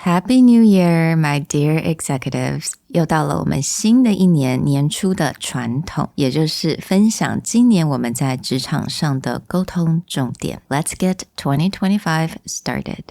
Happy New Year, my dear executives! 又到了我们新的一年年初的传统，也就是分享今年我们在职场上的沟通重点。Let's get 2025 started.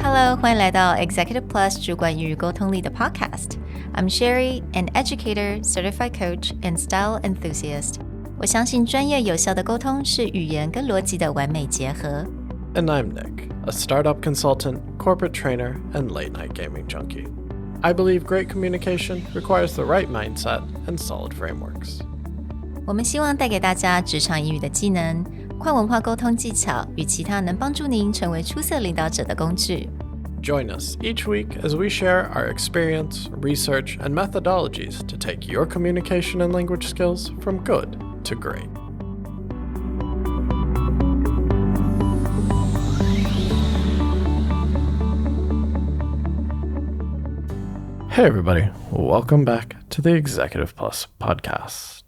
Hello, 欢迎来到 Executive Plus 主管与沟通力的 Podcast. I'm Sherry, an educator, certified coach, and style enthusiast.我相信专业有效的沟通是语言跟逻辑的完美结合。 And I'm Nick, a startup consultant, corporate trainer, and late-night gaming junkie. I believe great communication requires the right mindset and solid frameworks. 我们希望带给大家职场英语的技能、跨文化沟通技巧与其他能帮助您成为出色领导者的工具。Join us each week as we share our experience, research, and methodologies to take your communication and language skills from good to great. Hey everybody, welcome back to the Executive Plus podcast.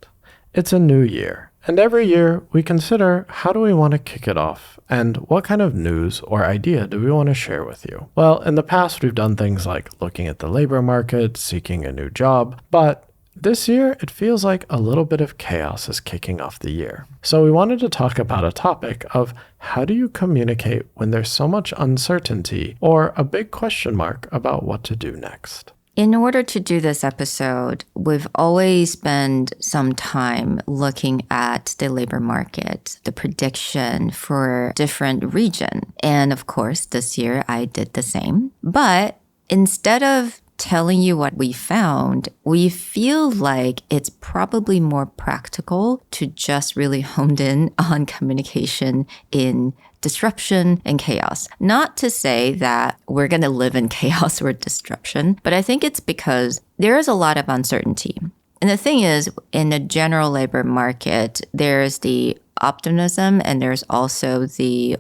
It's a new year, and every year we consider how do we want to kick it off and what kind of news or idea do we want to share with you. Well, in the past we've done things like looking at the labor market, seeking a new job, but this year, it feels like a little bit of chaos is kicking off the year. So we wanted to talk about a topic of how do you communicate when there's so much uncertainty or a big question mark about what to do next. In order to do this episode, we've always spent some time looking at the labor market, the prediction for different regions. And of course, this year I did the same. But instead of telling you what we found, we feel like it's probably more practical to just really hone in on communication in disruption and chaos. Not to say that we're going to live in chaos or disruption, but I think it's because there is a lot of uncertainty. And the thing is, in the general labor market, there's the optimism and there's also the,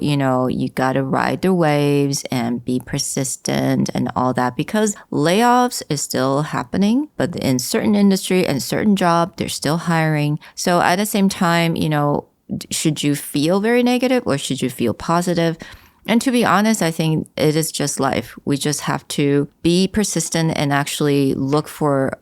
you got to ride the waves and be persistent and all that because layoffs is still happening, but in certain industry and certain job, they're still hiring. So at the same time, should you feel very negative or should you feel positive? And to be honest, I think it is just life. We just have to be persistent and actually look for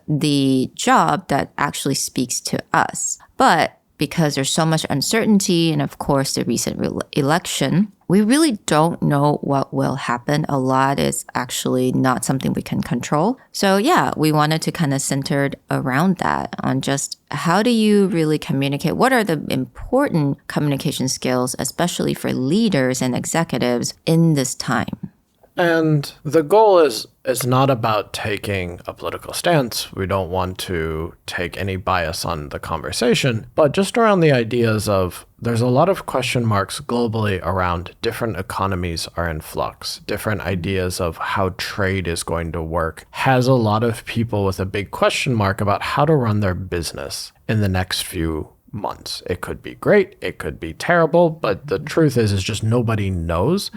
the job that actually speaks to us. But because there's so much uncertainty and of course the recent election, we really don't know what will happen. A lot is actually not something we can control. So yeah, we wanted to kind of center around that on just how do you really communicate? What are the important communication skills, especially for leaders and executives in this time? And the goal is not about taking a political stance. We don't want to take any bias on the conversation, but just around the ideas of there's a lot of question marks globally around different economies are in flux. Different ideas of how trade is going to work has a lot of people with a big question mark about how to run their business in the next few months. It could be great, it could be terrible, but the truth is just nobody knows.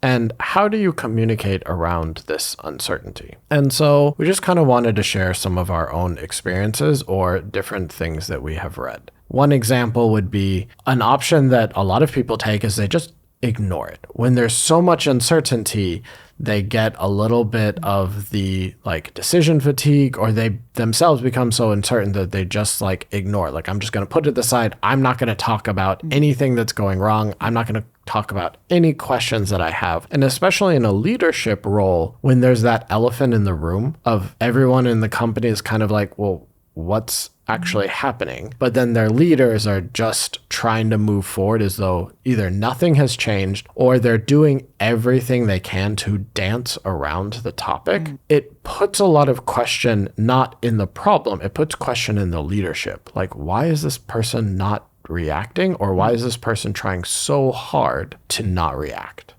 And how do you communicate around this uncertainty? And so we just kind of wanted to share some of our own experiences or different things that we have read. One example would be an option that a lot of people take is they just ignore it. When there's so much uncertainty, they get a little bit of the decision fatigue, or they themselves become so uncertain that they just ignore. I'm just going to put it aside. I'm not going to talk about anything that's going wrong. I'm not going to talk about any questions that I have. And especially in a leadership role, when there's that elephant in the room of everyone in the company is kind of well, what's actually happening? But then their leaders are just trying to move forward as though either nothing has changed or they're doing everything they can to dance around the topic. It puts a lot of question not in the problem, it puts question in the leadership. Why is this person not reacting, or why is this person trying so hard to not react?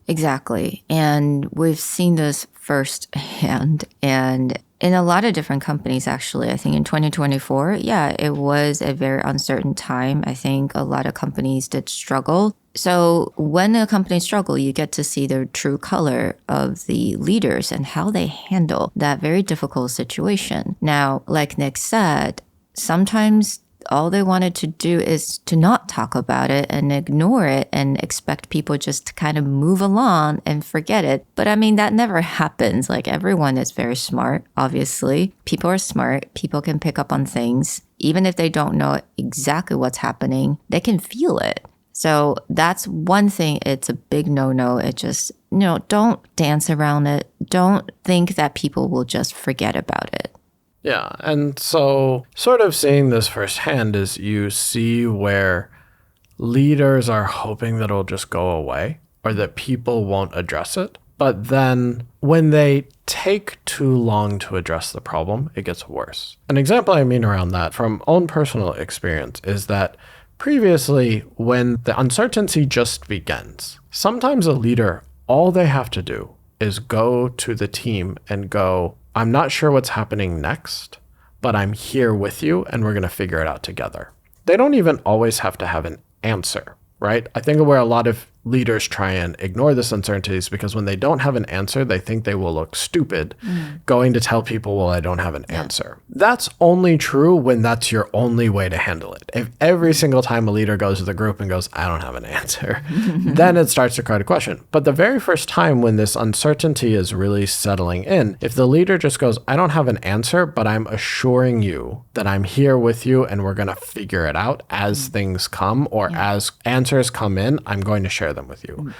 Exactly. And we've seen this firsthand. And in a lot of different companies, actually, I think in 2024, it was a very uncertain time. I think a lot of companies did struggle. So when a company struggles, you get to see the true color of the leaders and how they handle that very difficult situation. Now, like Nick said, sometimes all they wanted to do is to not talk about it and ignore it and expect people just to kind of move along and forget it. But I mean, that never happens. Like, everyone is very smart, obviously. People are smart. People can pick up on things. Even if they don't know exactly what's happening, they can feel it. So that's one thing. It's a big no-no. It just, don't dance around it. Don't think that people will just forget about it. Yeah, and so sort of seeing this firsthand is you see where leaders are hoping that it'll just go away or that people won't address it. But then when they take too long to address the problem, it gets worse. An example I mean around that from own personal experience is that previously, when the uncertainty just begins, sometimes a leader, all they have to do is go to the team and go, I'm not sure what's happening next, but I'm here with you and we're going to figure it out together. They don't even always have to have an answer, right? I think where a lot of leaders try and ignore this uncertainty is because when they don't have an answer, they think they will look stupid going to tell people, well, I don't have an answer. That's only true when that's your only way to handle it. If every single time a leader goes to the group and goes, I don't have an answer, then it starts to create a question. But the very first time when this uncertainty is really settling in, if the leader just goes, I don't have an answer, but I'm assuring you that I'm here with you and we're going to figure it out as things come or as answers come in, I'm going to share them with you.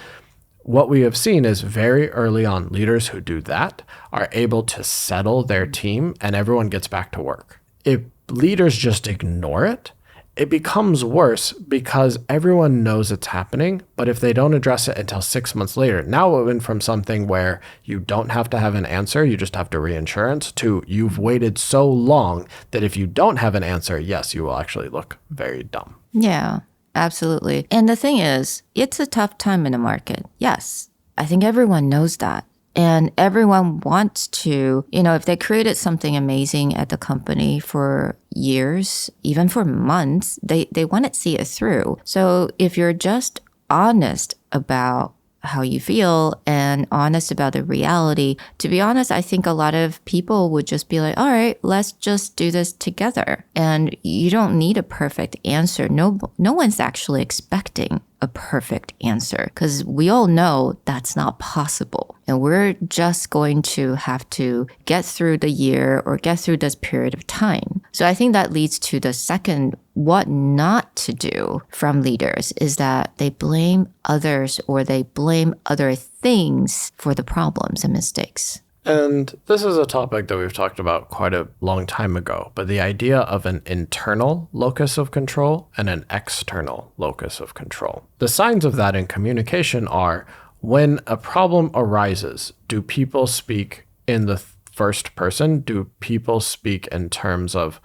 What we have seen is very early on, leaders who do that are able to settle their team and everyone gets back to work. If leaders just ignore it, it becomes worse because everyone knows it's happening, but if they don't address it until 6 months later, now it went from something where you don't have to have an answer, you just have to reinsurance, to you've waited so long that if you don't have an answer, yes, you will actually look very dumb. Yeah. Absolutely. And the thing is, it's a tough time in the market. Yes, I think everyone knows that. And everyone wants to, if they created something amazing at the company for years, even for months, they want to see it through. So if you're just honest about how you feel and honest about the reality, to be honest, I think a lot of people would just be like, all right, let's just do this together. And you don't need a perfect answer. No one's actually expecting a perfect answer because we all know that's not possible. And we're just going to have to get through the year or get through this period of time. So I think that leads to the second, what not to do from leaders is that they blame others or they blame other things for the problems and mistakes. And this is a topic that we've talked about quite a long time ago, but the idea of an internal locus of control and an external locus of control. The signs of that in communication are when a problem arises, do people speak in the first person? Do people speak in terms of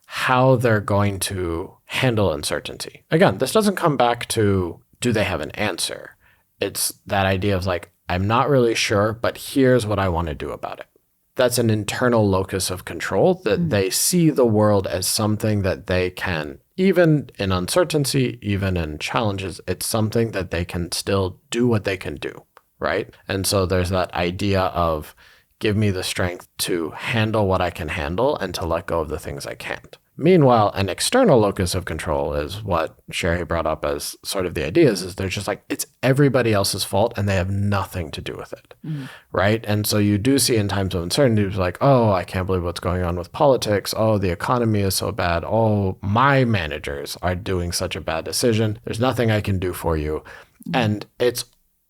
how they're going to handle uncertainty? Again, this doesn't come back to, do they have an answer? It's that idea of like, I'm not really sure, but here's what I want to do about it. That's an internal locus of control that they see the world as something that they can, even in uncertainty, even in challenges, it's something that they can still do what they can do, right? And so there's that idea of give me the strength to handle what I can handle and to let go of the things I can't. Meanwhile, an external locus of control is what Sherry brought up as sort of the ideas is they're just like, it's everybody else's fault and they have nothing to do with it, right? And so you do see in times of uncertainty, it's like, oh, I can't believe what's going on with politics. Oh, the economy is so bad. Oh, my managers are doing such a bad decision. There's nothing I can do for you. And it's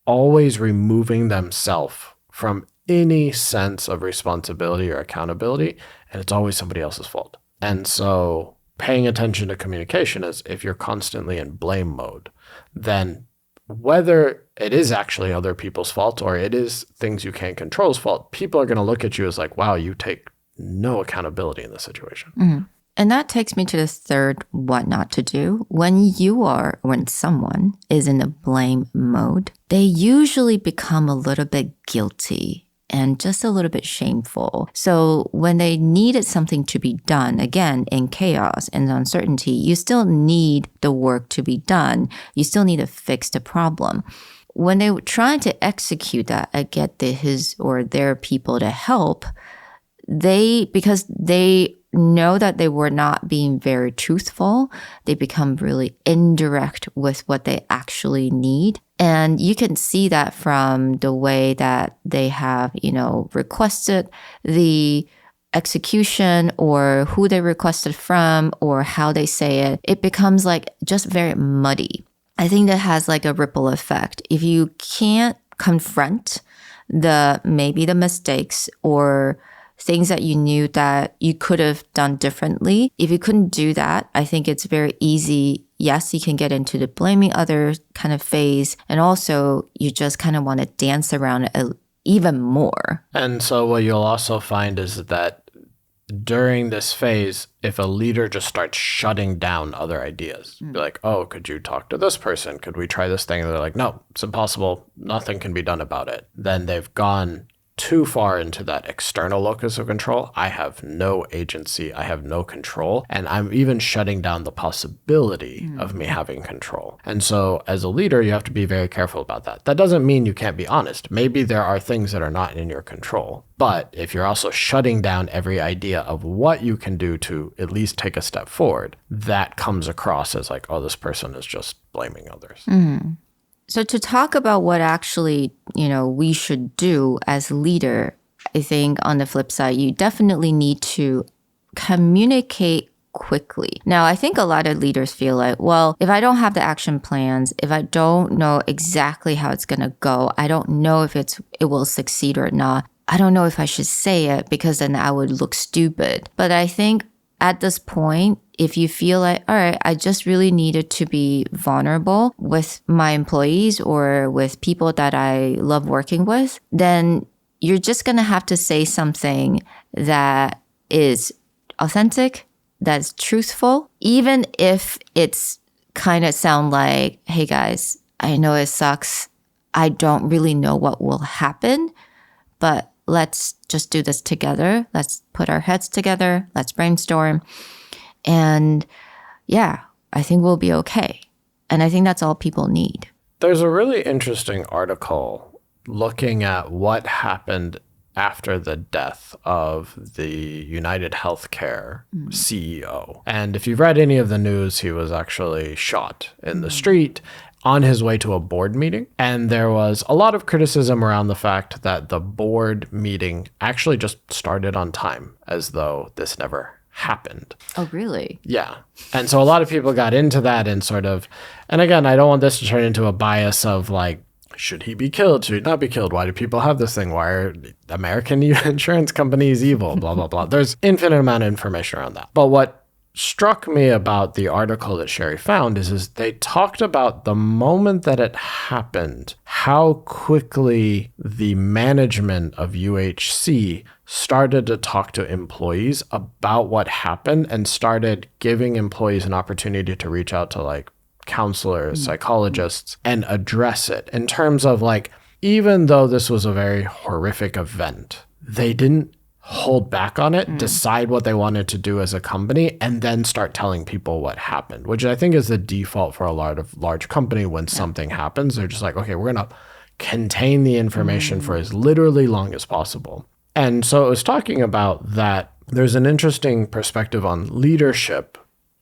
always removing themselves from any sense of responsibility or accountability, and it's always somebody else's fault. And so paying attention to communication is if you're constantly in blame mode, then whether it is actually other people's fault or it is things you can't control's fault, people are going to look at you as like, wow, you take no accountability in this situation. And that takes me to the third what not to do. When someone is in a blame mode, they usually become a little bit guilty and just a little bit shameful. So when they needed something to be done, again, in chaos and uncertainty, you still need the work to be done. You still need to fix the problem. When they were trying to execute that and get his or their people to help, because they know that they were not being very truthful, they become really indirect with what they actually need. And you can see that from the way that they have, requested the execution or who they requested from or how they say it. It becomes like just very muddy. I think that has like a ripple effect. If you can't confront maybe the mistakes or things that you knew that you could have done differently, if you couldn't do that, I think it's very easy. Yes, you can get into the blaming others kind of phase. And also you just kind of want to dance around it even more. And so what you'll also find is that during this phase, if a leader just starts shutting down other ideas, be like, oh, could you talk to this person? Could we try this thing? And they're like, no, it's impossible. Nothing can be done about it. Then they've gone too far into that external locus of control. I have no agency. I have no control. And I'm even shutting down the possibility of me having control. And so as a leader, you have to be very careful about that. That doesn't mean you can't be honest. Maybe there are things that are not in your control. But if you're also shutting down every idea of what you can do to at least take a step forward, that comes across as like, oh, this person is just blaming others. So to talk about what actually, we should do as leader, I think on the flip side, you definitely need to communicate quickly. Now, I think a lot of leaders feel like, well, if I don't have the action plans, if I don't know exactly how it's going to go, I don't know if it will succeed or not. I don't know if I should say it because then I would look stupid. But I think at this point, if you feel like, all right, I just really needed to be vulnerable with my employees or with people that I love working with, then you're just going to have to say something that is authentic, that's truthful, even if it's kind of sound like, hey guys, I know it sucks. I don't really know what will happen, but let's just do this together. Let's put our heads together. Let's brainstorm. And yeah, I think we'll be okay. And I think that's all people need. There's a really interesting article looking at what happened after the death of the United Healthcare CEO. And if you've read any of the news, he was actually shot in the street on his way to a board meeting. And there was a lot of criticism around the fact that the board meeting actually just started on time, as though this never happened. Oh, really? Yeah. And so a lot of people got into that and and again, I don't want this to turn into a bias of like, should he be killed? Should he not be killed? Why do people have this thing? Why are American insurance companies evil? Blah, blah, blah. There's infinite amount of information around that. But what struck me about the article that Sherry found is they talked about the moment that it happened, how quickly the management of UHC started to talk to employees about what happened and started giving employees an opportunity to reach out to like counselors, psychologists, and address it in terms of like, even though this was a very horrific event, they didn't hold back on it, decide what they wanted to do as a company, and then start telling people what happened, which I think is the default for a large company when something happens. They're just like, okay, we're going to contain the information for as literally long as possible. And so it was talking about that there's an interesting perspective on leadership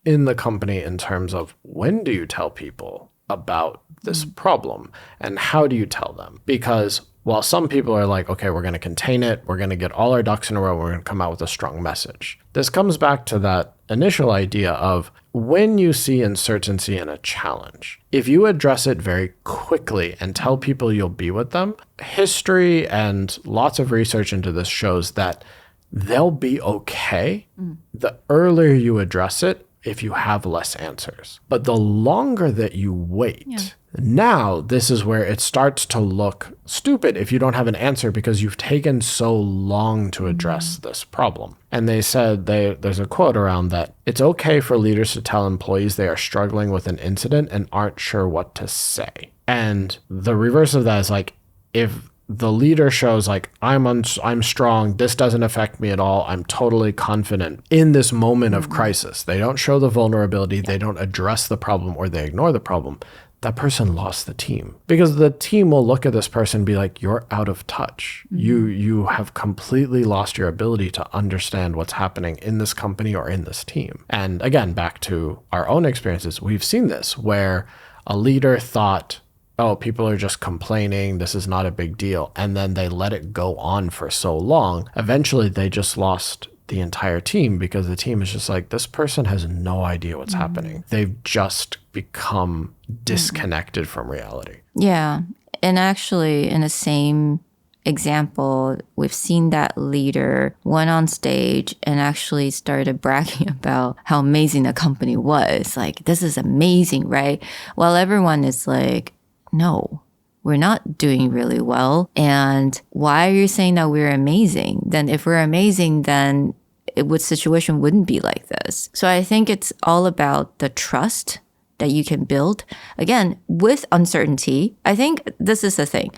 in the company in terms of when do you tell people about this problem and how do you tell them? Because while some people are like, okay, we're going to contain it, we're going to get all our ducks in a row, we're going to come out with a strong message. This comes back to that initial idea of when you see uncertainty in a challenge, if you address it very quickly and tell people you'll be with them, history and lots of research into this shows that they'll be okay the earlier you address it if you have less answers. But the longer that you wait, now this is where it starts to look stupid if you don't have an answer because you've taken so long to address this problem. And they said, there's a quote around that, it's okay for leaders to tell employees they are struggling with an incident and aren't sure what to say. And the reverse of that is like, if the leader shows like, I'm strong, this doesn't affect me at all, I'm totally confident in this moment of crisis. They don't show the vulnerability, they don't address the problem, or they ignore the problem. that person lost the team. Because the team will look at this person and be like, you're out of touch. You have completely lost your ability to understand what's happening in this company or in this team. And again, back to our own experiences, we've seen this where a leader thought, oh, people are just complaining, this is not a big deal. And then they let it go on for so long. Eventually, they just lost the entire team because the team is just like, this person has no idea what's happening. They've just become disconnected from reality. Yeah. And actually, in the same example, we've seen that leader went on stage and actually started bragging about how amazing the company was. Like, this is amazing, right? While everyone is like, no, we're not doing really well. And why are you saying that we're amazing? Then if we're amazing, then situation wouldn't be like this. So I think it's all about the trust that you can build. Again, with uncertainty, I think this is the thing.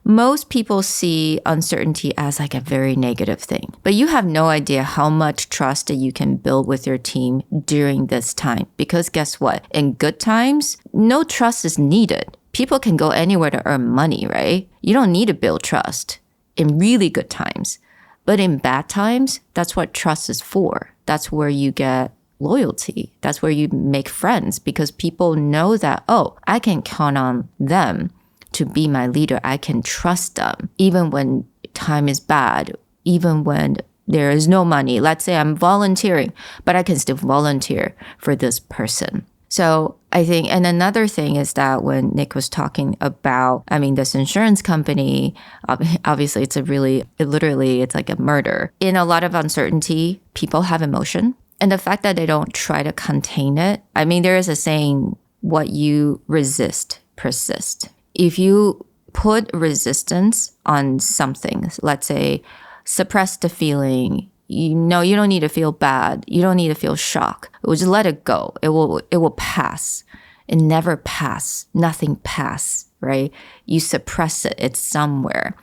Most people see uncertainty as like a very negative thing, but you have no idea how much trust that you can build with your team during this time. Because guess what? In good times, no trust is needed. People can go anywhere to earn money, right? You don't need to build trust in really good times. But in bad times, that's what trust is for. That's where you get loyalty. That's where you make friends because people know that, oh, I can count on them to be my leader. I can trust them even when time is bad, even when there is no money. Let's say I'm volunteering, but I can still volunteer for this person. So I think, and another thing is that when Nick was talking about, this insurance company, obviously it's it's like a murder. In a lot of uncertainty, people have emotion. And the fact that they don't try to contain it, there is a saying, what you resist persists. If you put resistance on something, let's say suppress the feeling, you don't need to feel bad. You don't need to feel shock. Just let it go. It will pass. It never pass. Nothing pass, right? You suppress it. It's somewhere.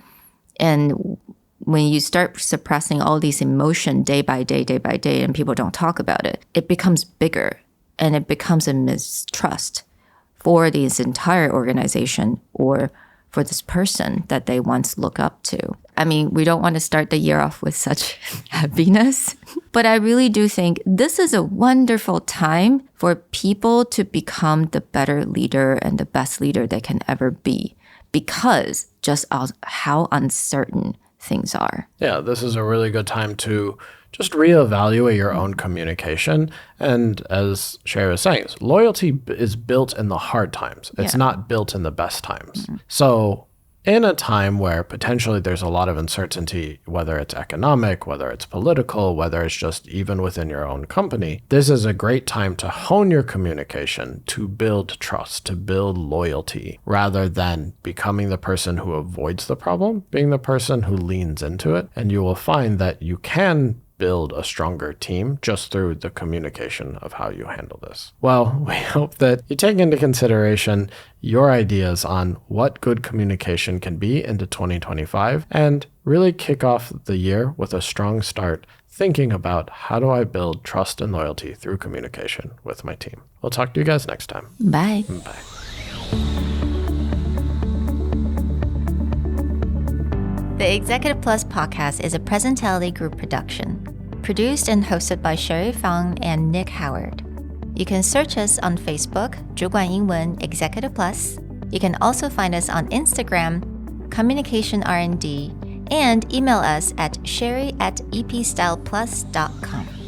And when you start suppressing all these emotions day by day, and people don't talk about it, it becomes bigger and it becomes a mistrust for this entire organization or for this person that they once look up to. We don't want to start the year off with such heaviness, but I really do think this is a wonderful time for people to become the better leader and the best leader they can ever be because just of how uncertain things are. Yeah, this is a really good time to just reevaluate your own communication. And as Sherry was saying, loyalty is built in the hard times. It's not built in the best times. So in a time where potentially there's a lot of uncertainty, whether it's economic, whether it's political, whether it's just even within your own company, this is a great time to hone your communication, to build trust, to build loyalty, rather than becoming the person who avoids the problem, being the person who leans into it. And you will find that you can build a stronger team just through the communication of how you handle this. Well, we hope that you take into consideration your ideas on what good communication can be into 2025 and really kick off the year with a strong start thinking about how do I build trust and loyalty through communication with my team. We'll talk to you guys next time. Bye. Bye. The Executive Plus podcast is a Presentality Group production, produced and hosted by Sherry Fang and Nick Howard. You can search us on Facebook, 主管英文 Executive Plus. You can also find us on Instagram, Communication R&D, and email us at sherry@epstyleplus.com.